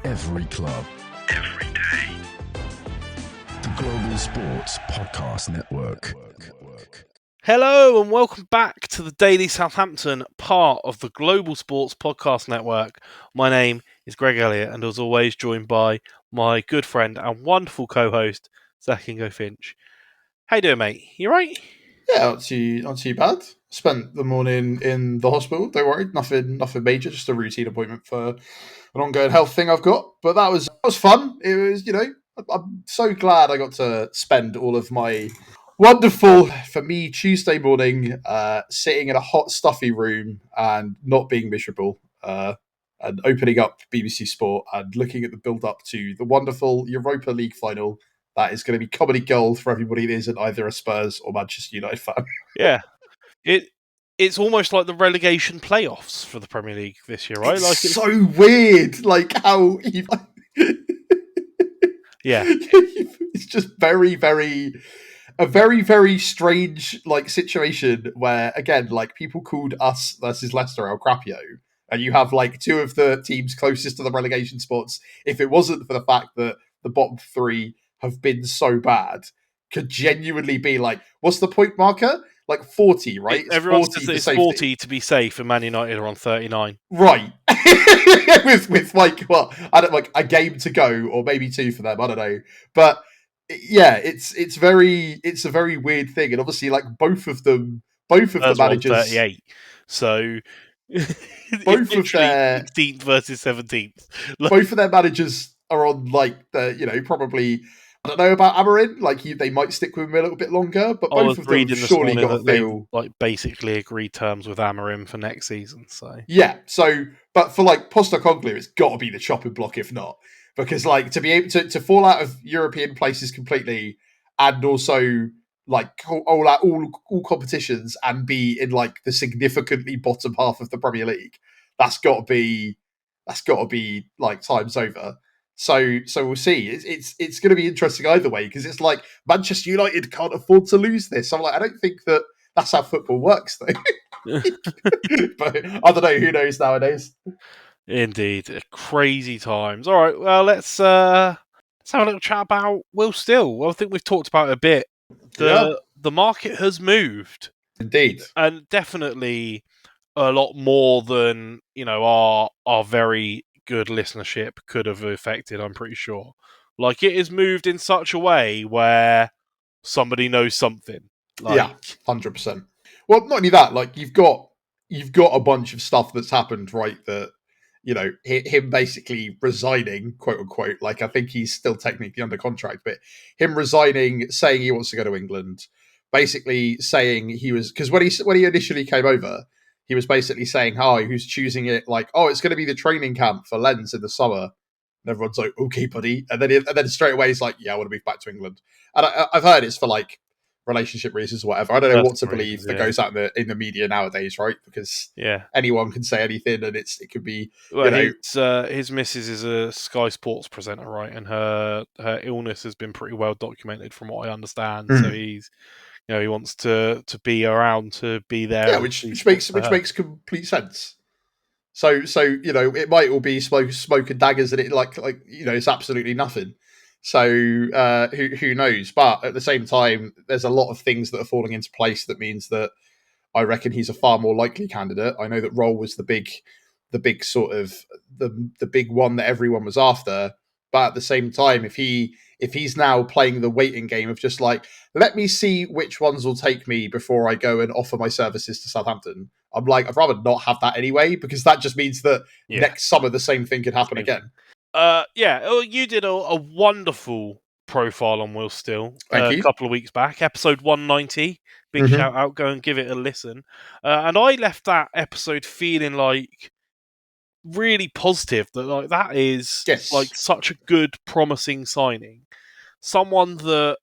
Every club. Every day. The Global Sports Podcast Network. Hello and welcome back to the Daily Southampton, part of the Global Sports Podcast Network. My name is Greg Elliott and as always joined by my good friend and wonderful co-host, Zach Ingo Finch. How you doing, mate? You right? Yeah, not too bad. Spent the morning in the hospital. Don't worry, nothing major. Just a routine appointment for an ongoing health thing I've got. But that was fun. It was, I'm so glad I got to spend all of my wonderful, for me, Tuesday morning sitting in a hot, stuffy room and not being miserable. And opening up BBC Sport and looking at the build-up to the wonderful Europa League final. That is going to be comedy gold for everybody that isn't either a Spurs or Manchester United fan. Yeah. It's almost like the relegation playoffs for the Premier League this year, right? It's so weird, like how yeah, it's just very, very strange like situation where again, like people called us versus Leicester El Crapio, and you have like two of the teams closest to the relegation spots. If it wasn't for the fact that the bottom three have been so bad, could genuinely be like, what's the point marker? Like 40, right? Everyone 40 says that it's 40 to be safe, and Man United are on 39. Right. with like what? I don't like a game to go, or maybe two for them. I don't know, but yeah, it's a very weird thing, and obviously, like both of the managers, 38. So both of their 16th versus 17th. Both of their managers are on like the probably. I don't know about Amarin. Like they might stick with him a little bit longer, but both of them surely got to feel like basically agreed terms with Amarin for next season. So yeah. So, but for like Postecoglou, it's got to be the chopping block, if not, because like to be able to fall out of European places completely, and also like all competitions, and be in like the significantly bottom half of the Premier League, that's got to be like times over. So we'll see. It's going to be interesting either way, because it's like Manchester United can't afford to lose this. I'm like, I don't think that's how football works, though. But I don't know. Who knows nowadays? Indeed, crazy times. All right, well let's have a little chat about Will Still. Well, I think we've talked about it a bit. The market has moved, indeed, and definitely a lot more than our very good listenership could have affected, I'm pretty sure. Like, it has moved in such a way where somebody knows something. Like, yeah, 100%. Well, not only that, like you've got a bunch of stuff that's happened, right? That him basically resigning, quote unquote. Like I think he's still technically under contract, but him resigning, saying he wants to go to England, basically saying he was because when he initially came over, he was basically saying, "Hi, who's choosing it?" Like, "Oh, it's going to be the training camp for Lens in the summer." And everyone's like, "Okay, buddy," and then straight away he's like, "Yeah, I want to move back to England." And I've heard it's for like relationship reasons or whatever. I don't know what to believe that goes out in the media nowadays, right? Because anyone can say anything, and it could be. Well, his missus is a Sky Sports presenter, right? And her illness has been pretty well documented, from what I understand. So he's. He wants to be around, to be there. Yeah, which makes complete sense. So it might all be smoke and daggers, and it like it's absolutely nothing. So who knows? But at the same time, there's a lot of things that are falling into place that means that I reckon he's a far more likely candidate. I know that Roll was the big sort of the big one that everyone was after. But at the same time, if he's now playing the waiting game of just like, let me see which ones will take me before I go and offer my services to Southampton, I'm like, I'd rather not have that anyway, because that just means that next summer the same thing could happen again. You did a wonderful profile on Will Still a couple of weeks back, episode 190. Big shout out, go and give it a listen. And I left that episode feeling like really positive, that like that is like such a good, promising signing. Someone that,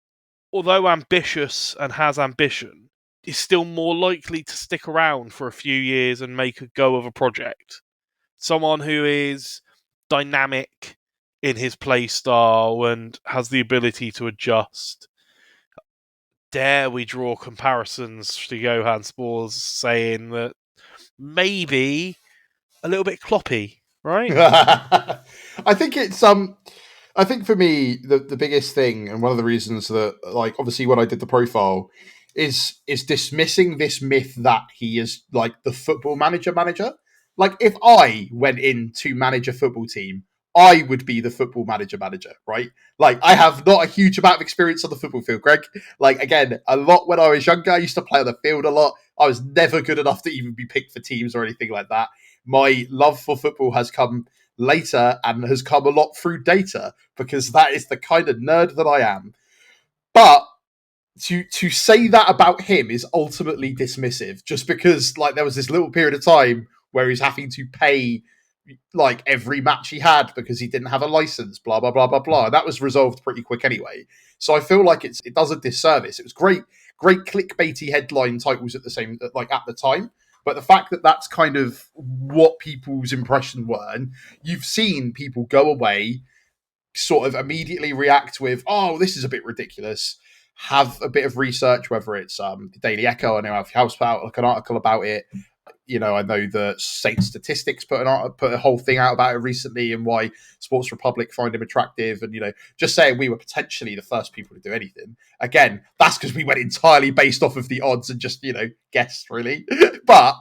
although ambitious and has ambition, is still more likely to stick around for a few years and make a go of a project. Someone who is dynamic in his play style and has the ability to adjust. Dare we draw comparisons to Johan Spors, saying that maybe a little bit Kloppy right? I think it's I think for me the biggest thing, and one of the reasons that, like, obviously when I did the profile, is dismissing this myth that he is like the football manager. Like, if I went in to manage a football team, I would be the football manager, right? Like, I have not a huge amount of experience on the football field, Greg. Like, again, a lot when I was younger, I used to play on the field a lot. I was never good enough to even be picked for teams or anything like that. My love for football has come later and has come a lot through data, because that is the kind of nerd that I am. But to say that about him is ultimately dismissive, just because, like, there was this little period of time where he's having to pay like every match he had because he didn't have a license, blah blah blah blah blah. And that was resolved pretty quick anyway. So I feel like it does a disservice. It was great clickbaity headline titles at the time, but the fact that that's kind of what people's impression were, and you've seen people go away, sort of immediately react with, "Oh, this is a bit ridiculous." Have a bit of research, whether it's the Daily Echo. I know Alfie House put out like an article about it. You know, I know that Saint Statistics put a whole thing out about it recently, and why Sports Republic find him attractive. And, you know, just saying we were potentially the first people to do anything. Again, that's because we went entirely based off of the odds and just, you know, guessed, really. But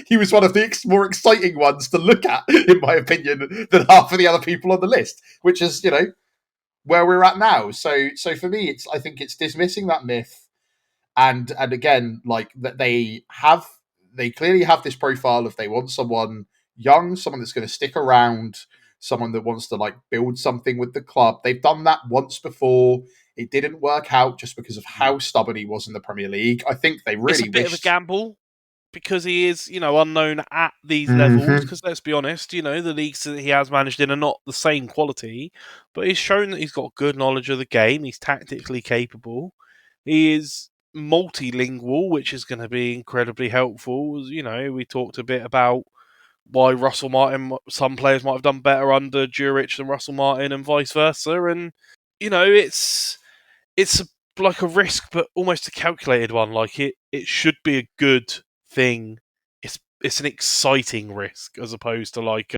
he was one of the more exciting ones to look at, in my opinion, than half of the other people on the list, which is, you know, where we're at now. So for me, I think it's dismissing that myth, and again, like, that they clearly have this profile of, they want someone young, someone that's going to stick around, someone that wants to, like, build something with the club. They've done that once before. It didn't work out just because of how stubborn he was in the Premier League. I think they really It's a bit of a gamble, because he is, you know, unknown at these levels. Because let's be honest, you know, the leagues that he has managed in are not the same quality, but he's shown that he's got good knowledge of the game. He's tactically capable. He is multilingual, which is going to be incredibly helpful. You know, we talked a bit about why Russell Martin, some players might have done better under Juric than Russell Martin, and vice versa. And, you know, it's like a risk, but almost a calculated one. Like, it should be a good thing. It's an exciting risk, as opposed to like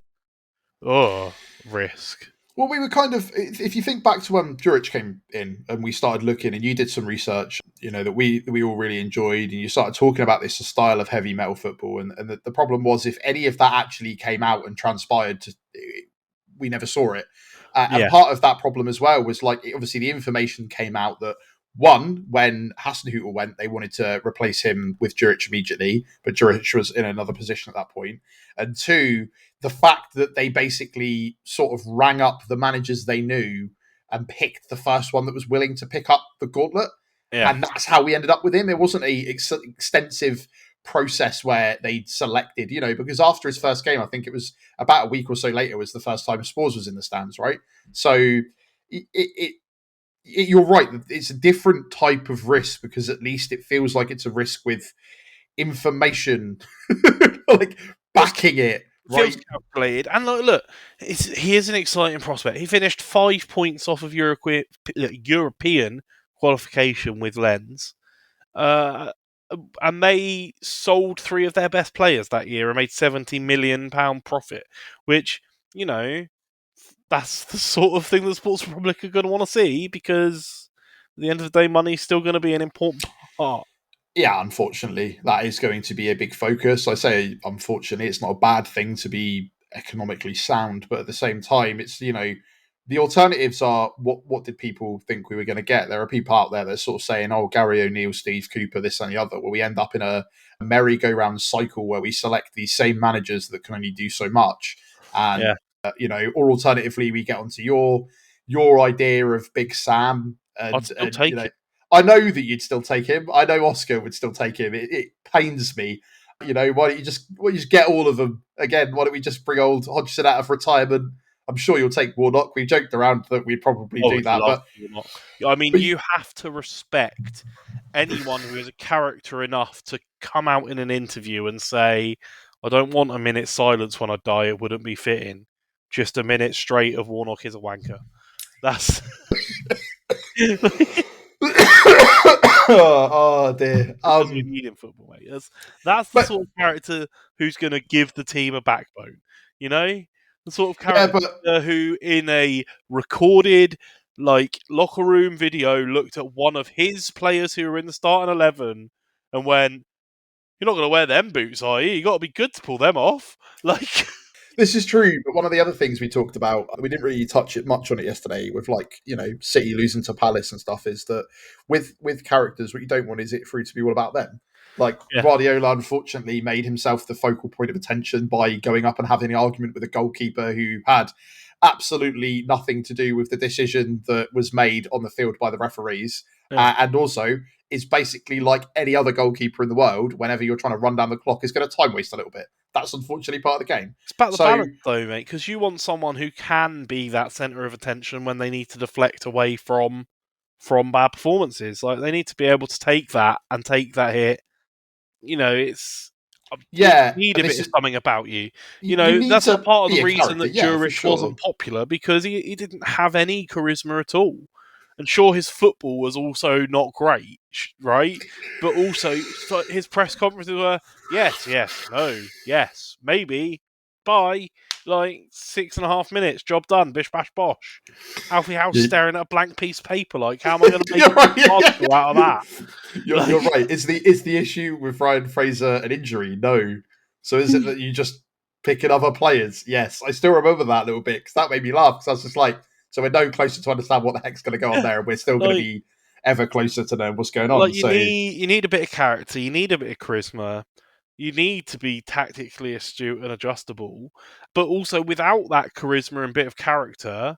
risk. Well, we were kind of, if you think back to when Juric came in and we started looking, and you did some research, you know, that we all really enjoyed, and you started talking about this style of heavy metal football, and the problem was, if any of that actually came out and transpired, we never saw it. And part of that problem as well was, like, obviously the information came out that, one, when Hasenhüttl went, they wanted to replace him with Juric immediately, but Juric was in another position at that point. And two, the fact that they basically sort of rang up the managers they knew and picked the first one that was willing to pick up the gauntlet. Yeah. And that's how we ended up with him. It wasn't a extensive process where they'd selected, you know, because after his first game, I think it was about a week or so later, was the first time Spurs was in the stands, right? So you're right. It's a different type of risk, because at least it feels like it's a risk with information, like, backing it. Right? Feels calculated. And look, he is an exciting prospect. He finished 5 points off of European qualification with Lens. And they sold 3 of their best players that year and made £70 million profit, which, you know, that's the sort of thing that Sports Republic are going to want to see, because at the end of the day, money's still going to be an important part. Yeah, unfortunately, that is going to be a big focus. I say, unfortunately, it's not a bad thing to be economically sound, but at the same time, it's, you know, the alternatives are, what did people think we were going to get? There are people out there that are sort of saying, oh, Gary O'Neill, Steve Cooper, this and the other, where we end up in a merry-go-round cycle where we select these same managers that can only do so much. And, you know, or alternatively, we get onto your idea of Big Sam. And, I'd still take it. I know that you'd still take him. I know Oscar would still take him. It pains me. You know, why don't you just get all of them? Again, why don't we just bring old Hodgson out of retirement? I'm sure you'll take Warnock. We joked around that we'd probably do that. But I mean, you have to respect anyone who is a character enough to come out in an interview and say, I don't want a minute's silence when I die. It wouldn't be fitting. Just a minute straight of Warnock is a wanker. That's... oh dear. We need in football, mate. That's the sort of character who's going to give the team a backbone. You know, The sort of character who, in a recorded locker room video, looked at one of his players who were in the starting 11 and went, "You're not going to wear them boots, are you? You got to be good to pull them off." This is true, but one of the other things we talked about, we didn't really touch it much on it yesterday, with City losing to Palace and stuff, is that with characters, what you don't want is it for it to be all about them. Guardiola, unfortunately, made himself the focal point of attention by going up and having an argument with a goalkeeper who had absolutely nothing to do with the decision that was made on the field by the referees, and also is basically like any other goalkeeper in the world. Whenever you're trying to run down the clock, is going to time waste a little bit. That's unfortunately part of the game. It's about the balance, though, mate, because you want someone who can be that centre of attention when they need to deflect away from bad performances. They need to be able to take that hit. It's... You need a bit of something about you. That's a part of the reason that Juric wasn't popular, because he didn't have any charisma at all. And sure, his football was also not great, right? But also, his press conferences were, yes, no, yes, maybe, bye. 6.5 minutes, job done, bish, bash, bosh. Alfie House staring at a blank piece of paper, how am I going to make an article out of that? You're right. Is the issue with Ryan Fraser an injury? No. So is it that you just picking other players? Yes. I still remember that little bit, because that made me laugh, because I was just like, so we're no closer to understand what the heck's going to go on there, and we're still going to be ever closer to know what's going on. You need a bit of character, you need a bit of charisma, you need to be tactically astute and adjustable, but also without that charisma and bit of character,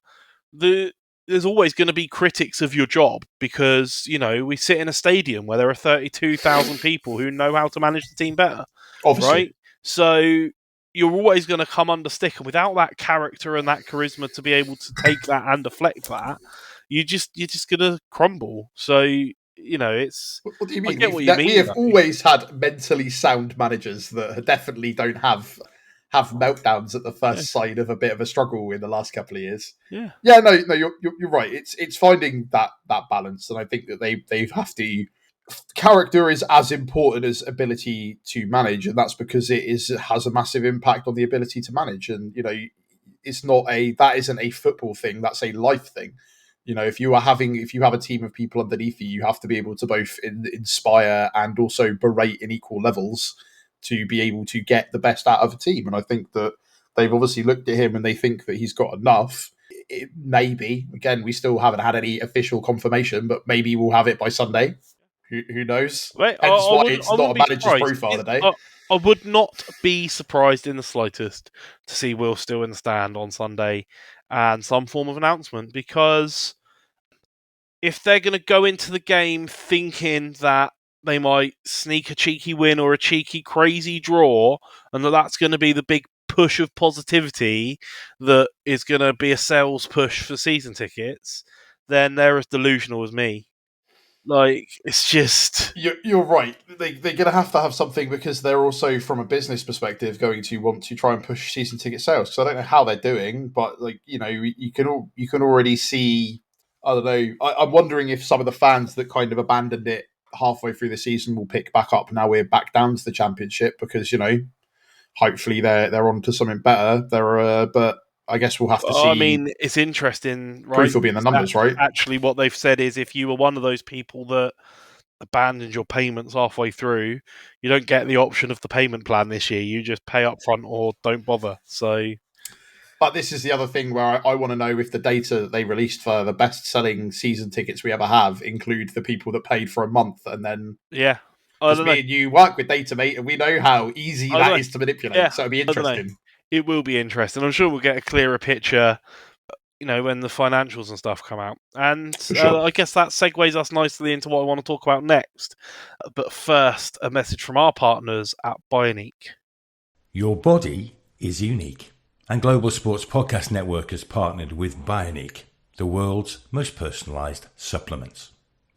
there's always going to be critics of your job, because, we sit in a stadium where there are 32,000 people who know how to manage the team better. Obviously. Right? So you're always going to come under stick, and without that character and that charisma to be able to take that and deflect that, you're just going to crumble. So it's... What do you mean? We have always had mentally sound managers that definitely don't have meltdowns at the first sign of a bit of a struggle in the last couple of years. Yeah. No, you're right. It's finding that balance, and I think that they have to. Character is as important as ability to manage, and that's because it has a massive impact on the ability to manage. And that isn't a football thing, that's a life thing. If you have a team of people underneath you have to be able to both inspire and also berate in equal levels to be able to get the best out of a team. And I think that they've obviously looked at him and they think that he's got enough. Maybe, again, we still haven't had any official confirmation, but maybe we'll have it by Sunday. Who knows? Hence why it's not a manager's profile today. I would not be surprised in the slightest to see Will still in the stand on Sunday and some form of announcement, because if they're going to go into the game thinking that they might sneak a cheeky win or a cheeky crazy draw, and that's going to be the big push of positivity that is going to be a sales push for season tickets, then they're as delusional as me. It's just... You're right. They're going to have something, because they're also, from a business perspective, going to want to try and push season ticket sales. So I don't know how they're doing, but you can already see... I don't know. I'm wondering if some of the fans that kind of abandoned it halfway through the season will pick back up now we're back down to the Championship, because hopefully they're on to something better. But I guess we'll have to see. I mean, it's interesting, right? Proof will be in the numbers, right? Actually, what they've said is, if you were one of those people that abandoned your payments halfway through, you don't get the option of the payment plan this year. You just pay up front or don't bother. So, but this is the other thing where I want to know if the data that they released for the best-selling season tickets we ever have include the people that paid for a month and then... Yeah. Because me and you work with data, mate, and we know how easy that is to manipulate. Yeah. So it'll be interesting. It will be interesting. I'm sure we'll get a clearer picture, when the financials and stuff come out. And sure. I guess that segues us nicely into what I want to talk about next. But first, a message from our partners at Bioniq. Your body is unique. And Global Sports Podcast Network has partnered with Bioniq, the world's most personalised supplements.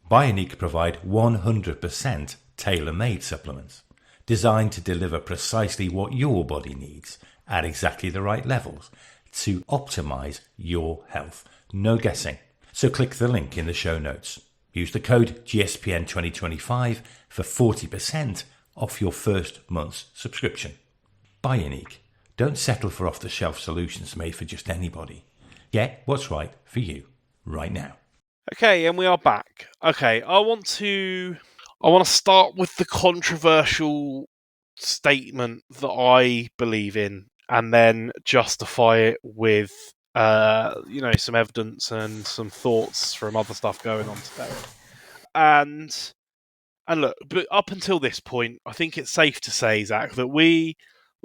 Bioniq provide 100% tailor-made supplements, designed to deliver precisely what your body needs at exactly the right levels to optimize your health. No guessing. So click the link in the show notes. Use the code GSPN2025 for 40% off your first month's subscription. Bioniq.com. Don't settle for off-the-shelf solutions made for just anybody. Get what's right for you right now. Okay, and we are back. Okay, I want to start with the controversial statement that I believe in, and then justify it with some evidence and some thoughts from other stuff going on today. And look, but up until this point, I think it's safe to say, Zach, that we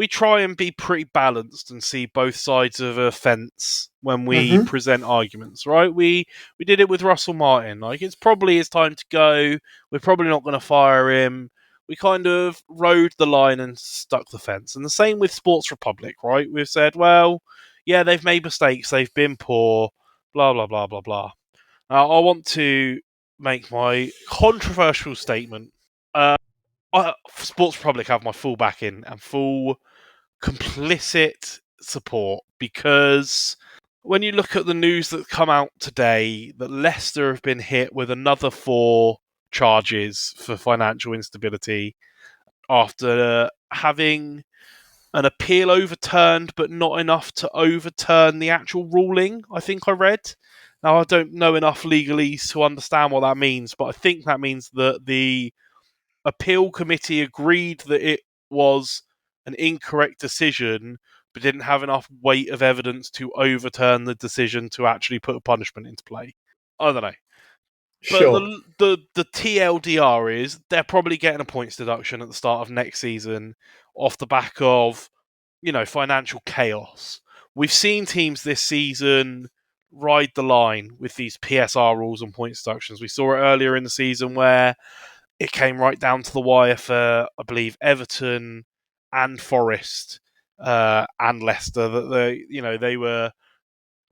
try and be pretty balanced and see both sides of a fence when we present arguments, right? We did it with Russell Martin. Like, it's probably his time to go. We're probably not going to fire him. We kind of rode the line and stuck the fence. And the same with Sports Republic, right? We've said, well, yeah, they've made mistakes. They've been poor, blah, blah, blah, blah, blah. Now, I want to make my controversial statement. Sports Republic have my full backing and full complicit support, because when you look at the news that come out today that Leicester have been hit with another 4 charges for financial instability after having an appeal overturned, but not enough to overturn the actual ruling, I think I read. Now, I don't know enough legalese to understand what that means, but I think that means that the appeal committee agreed that it was an incorrect decision, but didn't have enough weight of evidence to overturn the decision to actually put a punishment into play. I don't know. Sure. But the TLDR is they're probably getting a points deduction at the start of next season off the back of, financial chaos. We've seen teams this season ride the line with these PSR rules and points deductions. We saw it earlier in the season where it came right down to the wire for, I believe, Everton and Forest and Leicester, that they were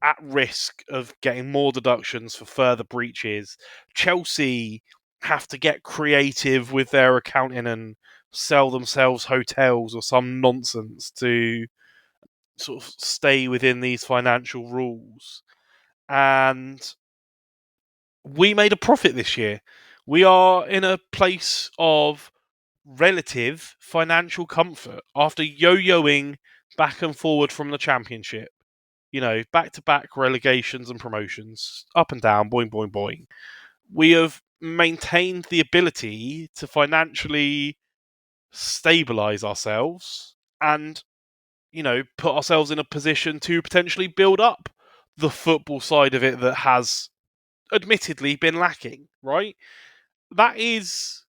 at risk of getting more deductions for further breaches. Chelsea have to get creative with their accounting and sell themselves hotels or some nonsense to sort of stay within these financial rules. And we made a profit this year. We are in a place of relative financial comfort after yo-yoing back and forward from the Championship. Back-to-back relegations and promotions, up and down, boing, boing, boing. We have maintained the ability to financially stabilise ourselves and, put ourselves in a position to potentially build up the football side of it that has admittedly been lacking, right? That is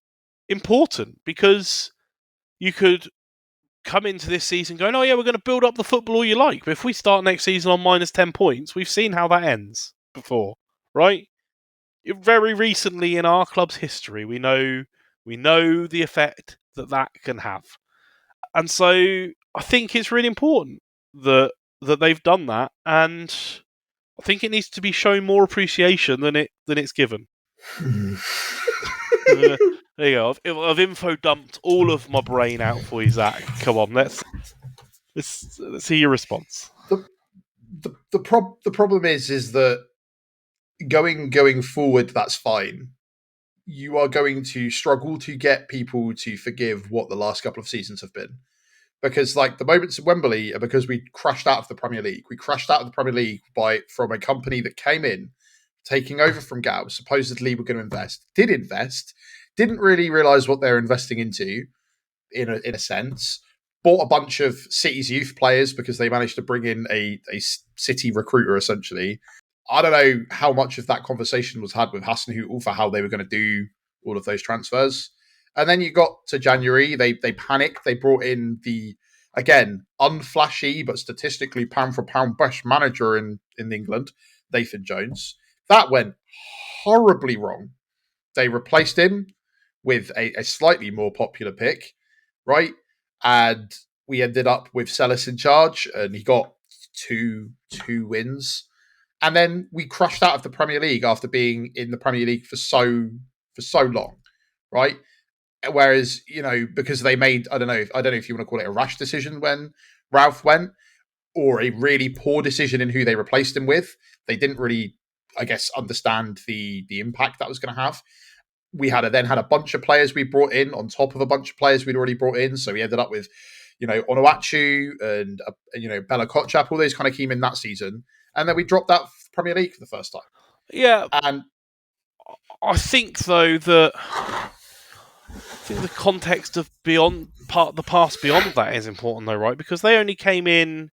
important, because you could come into this season going, oh yeah, we're going to build up the football all you like, but if we start next season on minus 10 points, we've seen how that ends before, right? Very recently in our club's history, we know the effect that can have. And so I think it's really important that they've done that, and I think it needs to be shown more appreciation than it's given. There you go. I've info dumped all of my brain out for you, Zach. Come on, let's see your response. The problem is that going forward, that's fine. You are going to struggle to get people to forgive what the last couple of seasons have been. Because like the moments at Wembley are because we crashed out of the Premier League. We crashed out of the Premier League from a company that came in, taking over from Gal, supposedly were going to invest, didn't really realise what they're investing into, in a sense. Bought a bunch of City's youth players because they managed to bring in a City recruiter, essentially. I don't know how much of that conversation was had with Hasenhüttl for how they were going to do all of those transfers. And then you got to January, they panicked. They brought in the, again, unflashy but statistically pound for pound best manager in England, Nathan Jones. That went horribly wrong. They replaced him with a slightly more popular pick, right? And we ended up with Sellis in charge, and he got two wins. And then we crashed out of the Premier League after being in the Premier League for so long, right? Whereas, because they made, I don't know if you want to call it a rash decision when Ralph went, or a really poor decision in who they replaced him with. They didn't really, I guess, understand the impact that was going to have. We then had a bunch of players we brought in on top of a bunch of players we'd already brought in. So we ended up with, Onuachu and Bella Kotchap, all those kind of came in that season, and then we dropped out Premier League for the first time. Yeah, and I think though that the context of the past beyond that is important though, right? Because they only came in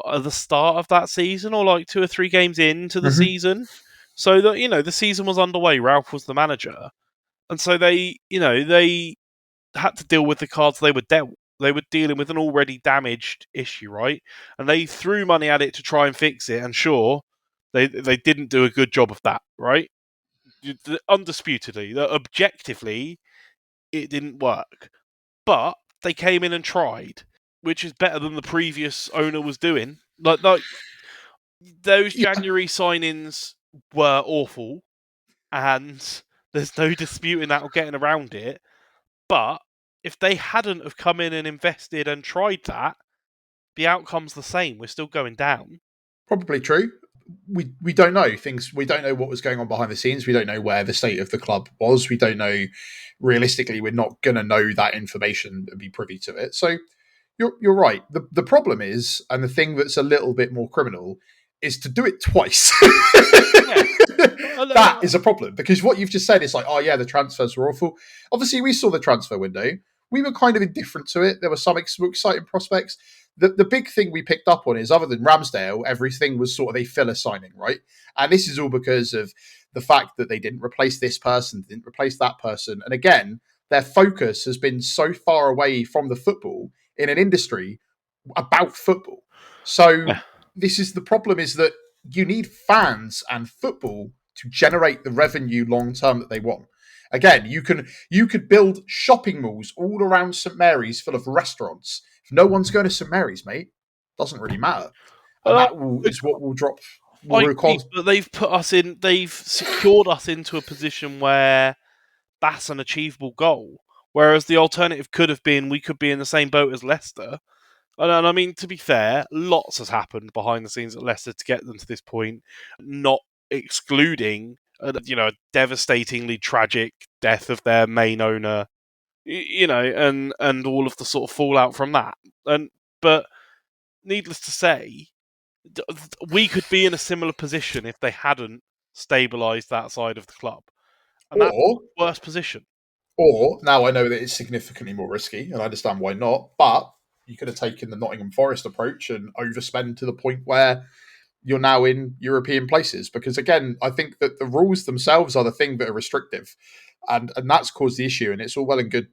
at the start of that season, or like 2 or 3 games into the season, so that the season was underway. Ralph was the manager, and so they had to deal with the cards they were dealt. They were dealing with an already damaged issue, right? And they threw money at it to try and fix it. And sure, they didn't do a good job of that, right? Undisputedly, objectively, it didn't work. But they came in and tried, which is better than the previous owner was doing. Like those January signings were awful, and there's no disputing that or getting around it. But if they hadn't have come in and invested and tried that, the outcome's the same. We're still going down. Probably true. We don't know things. We don't know what was going on behind the scenes. We don't know where the state of the club was. We don't know. Realistically, we're not going to know that information and be privy to it. So you're right. The problem is, and the thing that's a little bit more criminal, is to do it twice. That is a problem, because what you've just said is like, oh yeah, the transfers were awful. Obviously, we saw the transfer window. We were kind of indifferent to it. There were some exciting prospects. The big thing we picked up on is, other than Ramsdale, everything was sort of a filler signing, right? And this is all because of the fact that they didn't replace this person, didn't replace that person. And again, their focus has been so far away from the football in an industry about football. So this is the problem, is that you need fans and football to generate the revenue long term that they want. Again, you could build shopping malls all around St Mary's full of restaurants. If no one's going to St Mary's, mate, doesn't really matter. And is what will drop. But they've secured us into a position where that's an achievable goal. Whereas the alternative could have been, we could be in the same boat as Leicester. And I mean, to be fair, lots has happened behind the scenes at Leicester to get them to this point, not excluding a devastatingly tragic death of their main owner, and all of the sort of fallout from that. But needless to say, we could be in a similar position if they hadn't stabilised that side of the club. And that's the worst position. Or, now I know that it's significantly more risky, and I understand why not, but you could have taken the Nottingham Forest approach and overspend to the point where you're now in European places. Because again, I think that the rules themselves are the thing that are restrictive, and that's caused the issue. And it's all well and good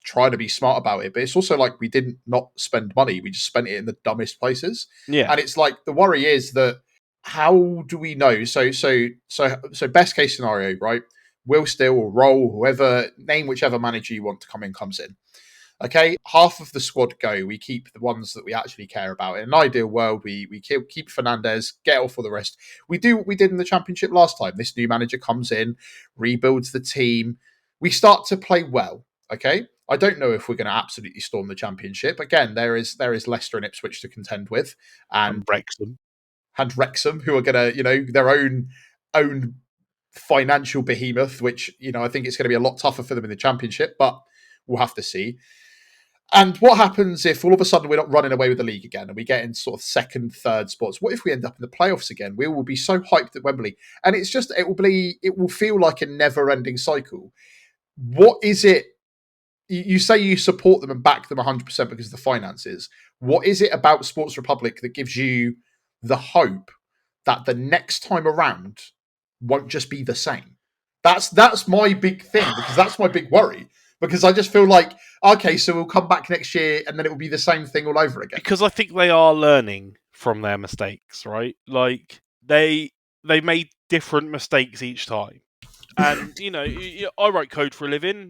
trying to be smart about it, but it's also like we didn't not spend money; we just spent it in the dumbest places. Yeah, and it's like the worry is that, how do we know? So best case scenario, right? Will Still or Roll, whoever, name whichever manager you want to come in, comes in. Okay, half of the squad go. We keep the ones that we actually care about. In an ideal world, we keep Fernandez, get off for the rest. We do what we did in the Championship last time. This new manager comes in, rebuilds the team. We start to play well. Okay, I don't know if we're going to absolutely storm the Championship. Again, there is Leicester and Ipswich to contend with, and Wrexham, who are going to their own financial behemoth, which I think it's going to be a lot tougher for them in the Championship, but we'll have to see. And what happens if all of a sudden we're not running away with the league again and we get in sort of second, third spots? What if we end up in the playoffs again? We will be so hyped at Wembley, and it will feel like a never-ending cycle. What is it? You say you support them and back them 100% because of the finances. What is it about Sports Republic that gives you the hope that the next time around won't just be the same? That's my big thing, because that's my big worry. Because I just feel like, okay, so we'll come back next year and then it will be the same thing all over again. Because I think they are learning from their mistakes, right? Like, they made different mistakes each time. And, I write code for a living.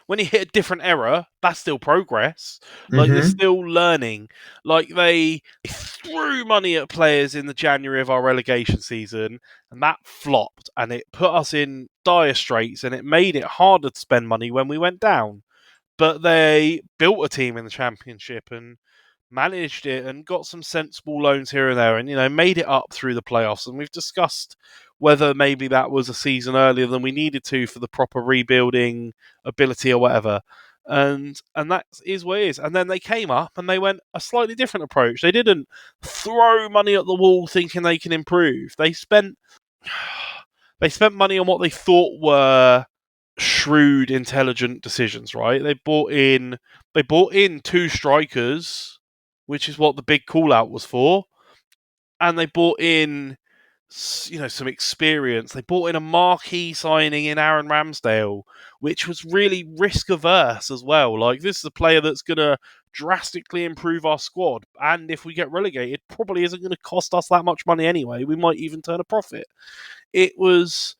When you hit a different error, that's still progress. Like, they're still learning. Like, they threw money at players in the January of our relegation season, and that flopped. And it put us in dire straits, and it made it harder to spend money when we went down. But they built a team in the Championship and managed it and got some sensible loans here and there, and made it up through the playoffs. And we've discussed whether maybe that was a season earlier than we needed to for the proper rebuilding ability or whatever. And that is what it is. And then they came up and they went a slightly different approach. They didn't throw money at the wall thinking they can improve. They spent money on what they thought were shrewd, intelligent decisions, right? They bought in 2 strikers, which is what the big call out was for. And they bought in some experience. They bought in a marquee signing in Aaron Ramsdale, which was really risk averse as well. Like, this is a player that's going to drastically improve our squad, and if we get relegated, probably isn't going to cost us that much money anyway. We might even turn a profit. It was,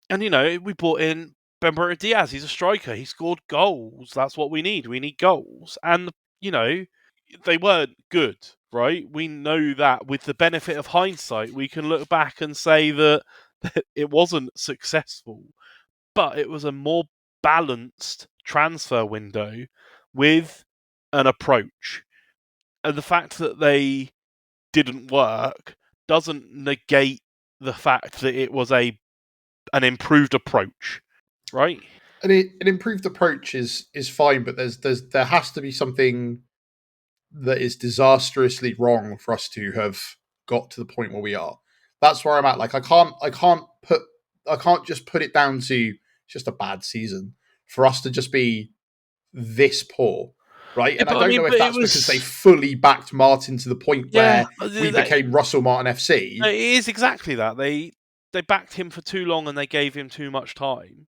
and we bought in Benberto Diaz. He's a striker. He scored goals. That's what we need. We need goals, and they weren't good. Right, we know that with the benefit of hindsight, we can look back and say that it wasn't successful, but it was a more balanced transfer window with an approach. And the fact that they didn't work doesn't negate the fact that it was an improved approach, right? And an improved approach is fine, but there has to be something that is disastrously wrong for us to have got to the point where we are. That's where I'm at. Like, I can't just put it down to it's just a bad season for us to just be this poor, right? Yeah, and I don't know if that's because they fully backed Martin to the point where we became Russell Martin FC. It is exactly that. They backed him for too long and they gave him too much time,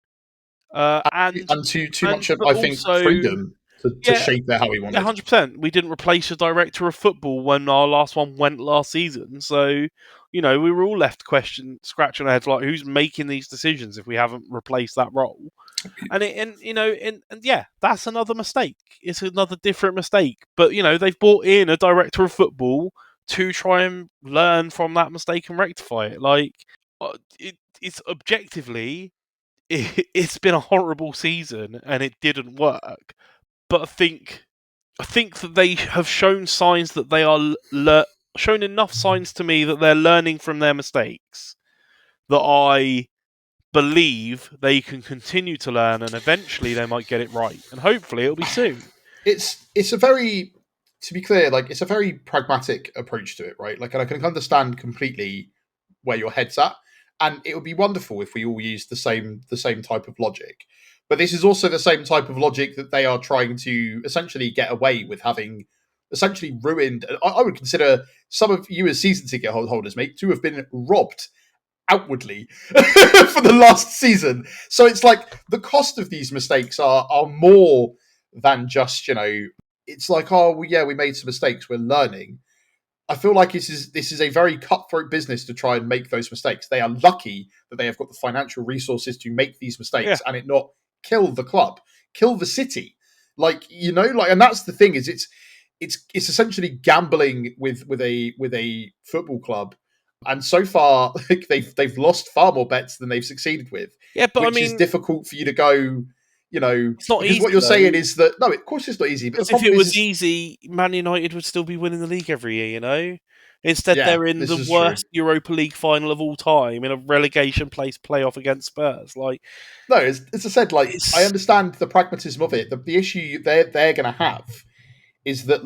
and too much of, I think, freedom to shape it how he wanted. 100%. We didn't replace a director of football when our last one went last season. So, we were all left scratching our heads like, who's making these decisions if we haven't replaced that role? And that's another mistake. It's another different mistake. But, they've brought in a director of football to try and learn from that mistake and rectify it. Like, it's objectively, it's been a horrible season and it didn't work. But I think that they have shown signs that they are shown enough signs to me that they're learning from their mistakes, that I believe they can continue to learn, and eventually they might get it right, and hopefully it'll be soon. It's a very, to be clear, like, it's a very pragmatic approach to it, right? Like, and I can understand completely where your head's at, and it would be wonderful if we all used the same type of logic. But this is also the same type of logic that they are trying to essentially get away with, having essentially ruined. I would consider some of you as season ticket holders, mate, to have been robbed outwardly for the last season. So it's like the cost of these mistakes are more than just, it's like, we made some mistakes, we're learning. I feel like this is a very cutthroat business to try and make those mistakes. They are lucky that they have got the financial resources to make these mistakes and it not kill the club, kill the city. And that's the thing, is it's essentially gambling with a football club. And so far, they've lost far more bets than they've succeeded with. Yeah, but which is difficult for you to go. It's not easy. What you're saying is that of course it's not easy. But if it was easy, Man United would still be winning the league every year. Instead, they're in the worst Europa League final of all time in a relegation place playoff against Spurs. As I said, I understand the pragmatism of it. The issue they're going to have is that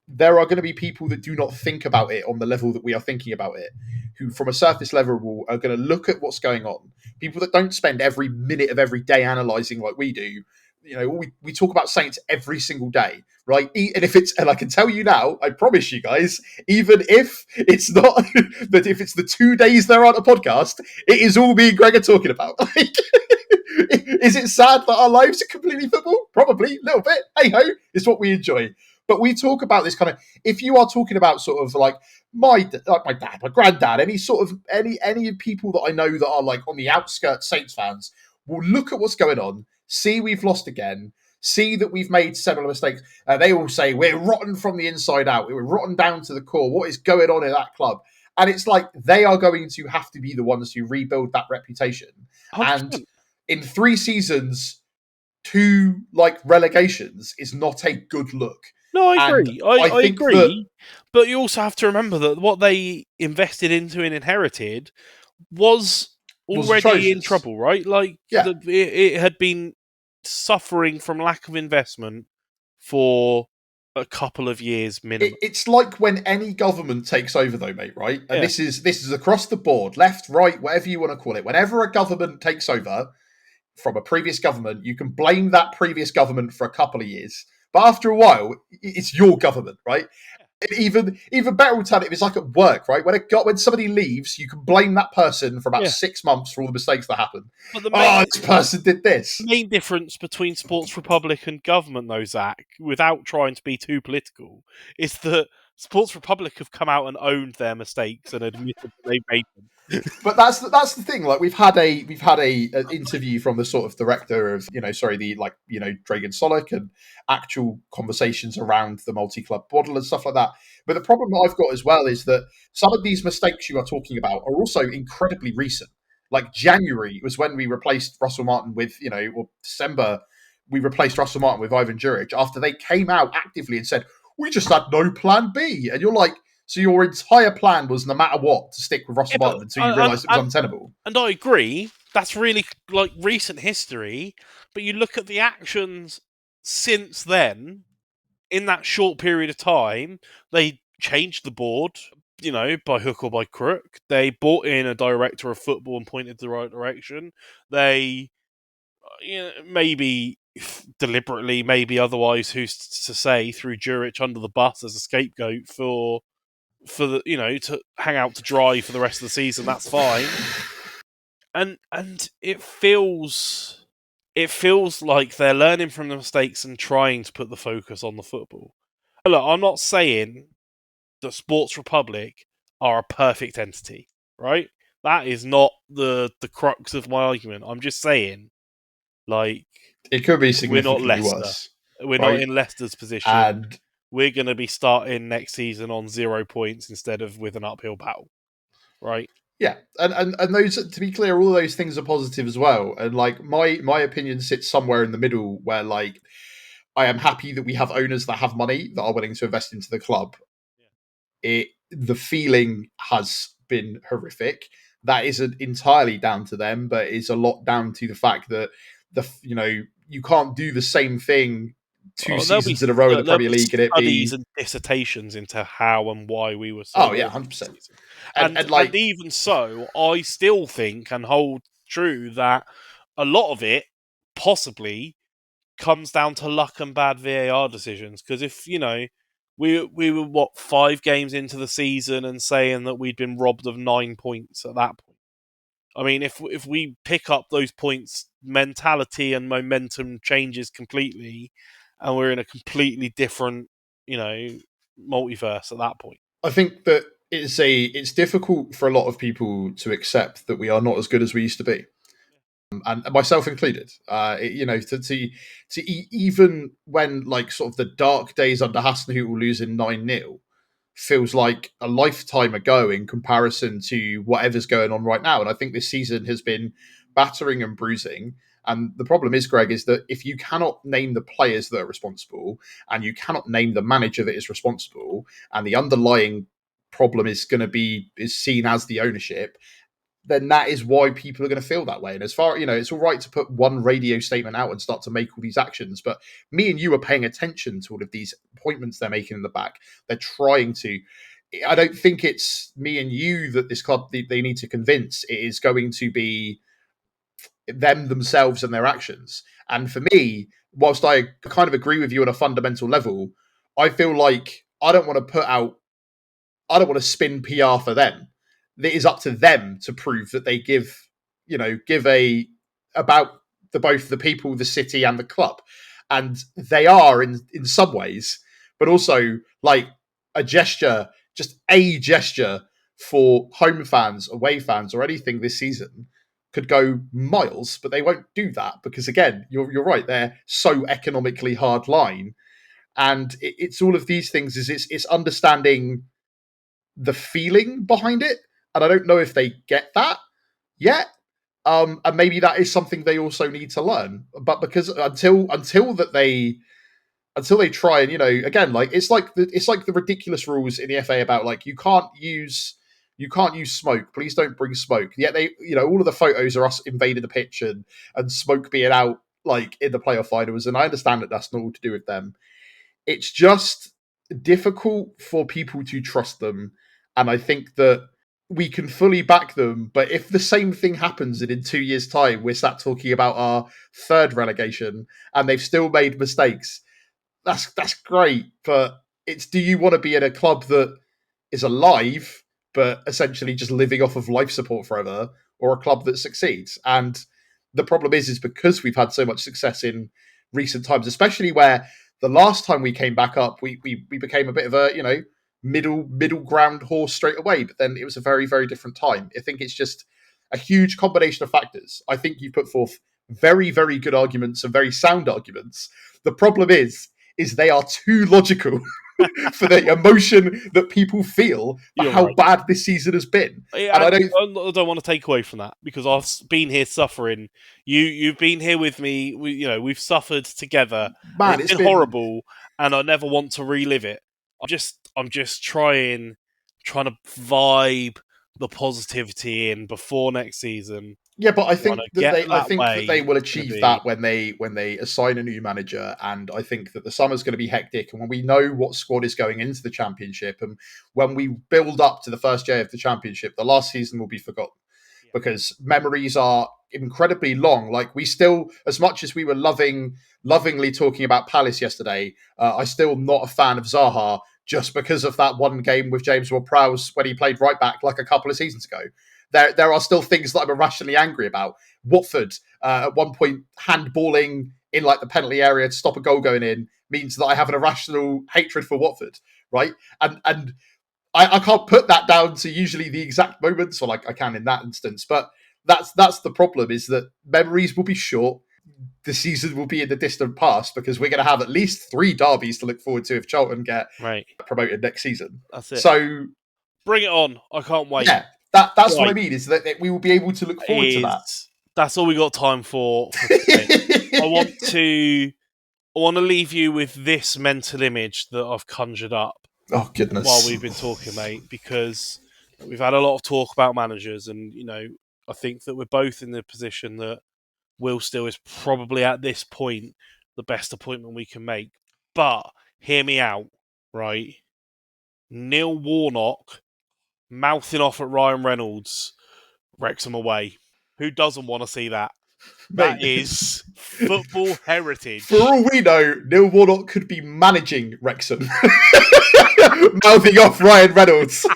there are going to be people that do not think about it on the level that we are thinking about it, who from a surface level are going to look at what's going on. People that don't spend every minute of every day analysing like we do. We talk about Saints every single day, right? And I can tell you now, I promise you guys, even if it's not, that if it's the 2 days there aren't a podcast, it is all me and Greg are talking about. Is it sad that our lives are completely football? Probably, a little bit. Hey ho, it's what we enjoy. But we talk about this kind of, if you are talking about sort of my dad, my granddad, any people that I know that are on the outskirts Saints fans will look at what's going on, see we've lost again, see that we've made several mistakes. They all say we're rotten from the inside out. We're rotten down to the core. What is going on in that club? And it's they are going to have to be the ones who rebuild that reputation. 100%. And in 3 seasons, 2 relegations is not a good look. No, I agree. I agree. But you also have to remember that what they invested into and inherited was already in trouble, right? It had been suffering from lack of investment for a couple of years minimum. It's like when any government takes over, though, mate, right? And this is across the board, left, right, whatever you want to call it. Whenever a government takes over from a previous government, you can blame that previous government for a couple of years. But after a while, it's your government, right? Even better alternative is like at work, right? When somebody leaves, you can blame that person for about 6 months for all the mistakes that happen. This person did this. The main difference between Sports Republic and government, though, Zach, without trying to be too political, is that Sports Republic have come out and owned their mistakes and admitted that they made them. But that's the thing. Like we've had a interview from the sort of director of Dragon Solic and actual conversations around the multi-club model and stuff like that. But the problem that I've got as well is that some of these mistakes you are talking about are also incredibly recent. Like January was when we replaced Russell Martin with, or December we replaced Russell Martin with Ivan Juric after they came out actively and said we just had no plan B, and you're like. So your entire plan was, no matter what, to stick with Russell Martin until you realised it was untenable. And I agree. That's really recent history. But you look at the actions since then, in that short period of time, they changed the board, by hook or by crook. They brought in a director of football and pointed the right direction. They, maybe deliberately, maybe otherwise, who's to say, threw Juric under the bus as a scapegoat for the to hang out to dry for the rest of the season. That's fine, and it feels like they're learning from the mistakes and trying to put the focus on the football. And look, I'm not saying that Sports Republic are a perfect entity, right? That is not the crux of my argument. I'm just saying, it could be significantly we're not Leicester. Worse. We're not in Leicester's position. And we're going to be starting next season on 0 points instead of with an uphill battle, right? Yeah, and those, to be clear, all of those things are positive as well. And my opinion sits somewhere in the middle, where I am happy that we have owners that have money that are willing to invest into the club. The feeling has been horrific. That isn't entirely down to them, but it's a lot down to the fact that you can't do the same thing two seasons in a row in the Premier League, and it be studies and dissertations into how and why we were. 100%. And even so, I still think and hold true that a lot of it possibly comes down to luck and bad VAR decisions. Because if we were 5 games into the season and saying that we'd been robbed of 9 points at that point. I mean, if we pick up those points, mentality and momentum changes completely, and we're in a completely different, multiverse at that point. I think that it's difficult for a lot of people to accept that we are not as good as we used to be, and myself included. To even when sort of the dark days under Hasenhüttl losing 9-0 feels like a lifetime ago in comparison to whatever's going on right now. And I think this season has been battering and bruising. And the problem is, Greg, is that if you cannot name the players that are responsible, and you cannot name the manager that is responsible, and the underlying problem is seen as the ownership, then that is why people are going to feel that way. And as far, it's all right to put one radio statement out and start to make all these actions, but me and you are paying attention to all of these appointments they're making in the back. They're trying to. I don't think it's me and you that this club, they need to convince. It is going to be them themselves and their actions. And for me, whilst I kind of agree with you on a fundamental level, I feel like I don't want to spin PR for them. It is up to them to prove that they give about both the people, the city, and the club, and they are in some ways, but also a gesture for home fans, away fans, or anything this season could go miles, but they won't do that because, again, you're right, they're so economically hard line, and it's all of these things. It's understanding the feeling behind it. And I don't know if they get that yet. And maybe that is something they also need to learn. But because until they try and, again, it's like the ridiculous rules in the FA about you can't use smoke. Please don't bring smoke. Yet they, all of the photos are us invading the pitch and smoke being out like in the playoff finals, and I understand that that's not all to do with them. It's just difficult for people to trust them, and I think that we can fully back them. But if the same thing happens and in 2 years' time we're sat talking about our third relegation and they've still made mistakes, that's great. But it's, do you want to be in a club that is alive but essentially just living off of life support forever, or a club that succeeds? And the problem is because we've had so much success in recent times, especially where the last time we came back up, we became a bit of a, middle ground horse straight away. But then it was a very, very different time. I think it's just a huge combination of factors. I think you put forth very, very good arguments and very sound arguments. The problem is they are too logical for the emotion that people feel for how bad this season has been. Yeah, and I don't want to take away from that, because I've bbeen here suffering. You've been here with me. We've suffered together. Man, it's been horrible, and I never want to relive it. I'm just trying to vibe the positivity in before next season. Yeah, but I think that they will achieve that when they assign a new manager, and I think that the summer's going to be hectic, and when we know what squad is going into the championship, and when we build up to the first day of the championship, the last season will be forgotten, because memories are incredibly long. Like, we still, as much as we were lovingly talking about Palace yesterday, I'm still not a fan of Zaha just because of that one game with James Ward-Prowse when he played right back like a couple of seasons ago. There are still things that I'm irrationally angry about. Watford, at one point, handballing in like the penalty area to stop a goal going in means that I have an irrational hatred for Watford, right? And I can't put that down to usually the exact moments, or like I can in that instance. But that's the problem, is that memories will be short. The season will be in the distant past, because we're going to have at least 3 derbies to look forward to if Charlton get promoted next season. That's it. So bring it on. I can't wait. Yeah. That's what I mean, is that we will be able to look forward to that. That's all we got time for today. I want to leave you with this mental image that I've conjured up. Oh, goodness. While we've been talking, mate, because we've had a lot of talk about managers, and, I think that we're both in the position that Will Still is probably at this point the best appointment we can make. But hear me out, right? Neil Warnock mouthing off at Ryan Reynolds, Wrexham away. Who doesn't want to see that? That is football heritage. For all we know, Neil Warnock could be managing Wrexham. Mouthing off Ryan Reynolds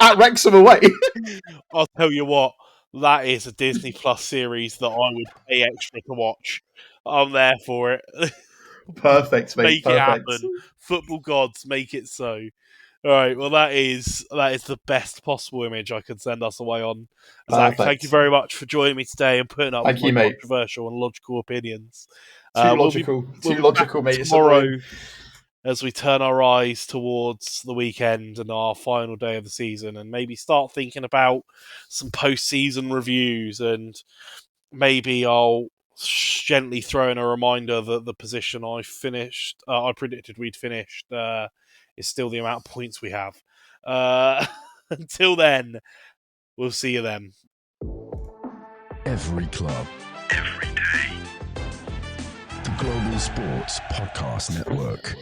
at Wrexham away. I'll tell you what, that is a Disney Plus series that I would pay extra to watch. I'm there for it. Perfect, mate. Make it happen. Football gods, make it so. All right, well, that is the best possible image I could send us away on. Zach, thank you very much for joining me today and putting up with my controversial and logical opinions. Too logical, mate. Tomorrow, as we turn our eyes towards the weekend and our final day of the season, and maybe start thinking about some post-season reviews, and maybe I'll gently throw in a reminder that the position I predicted we'd finished is still the amount of points we have. Until then, we'll see you then. Every club, every day. The Global Sports Podcast Network.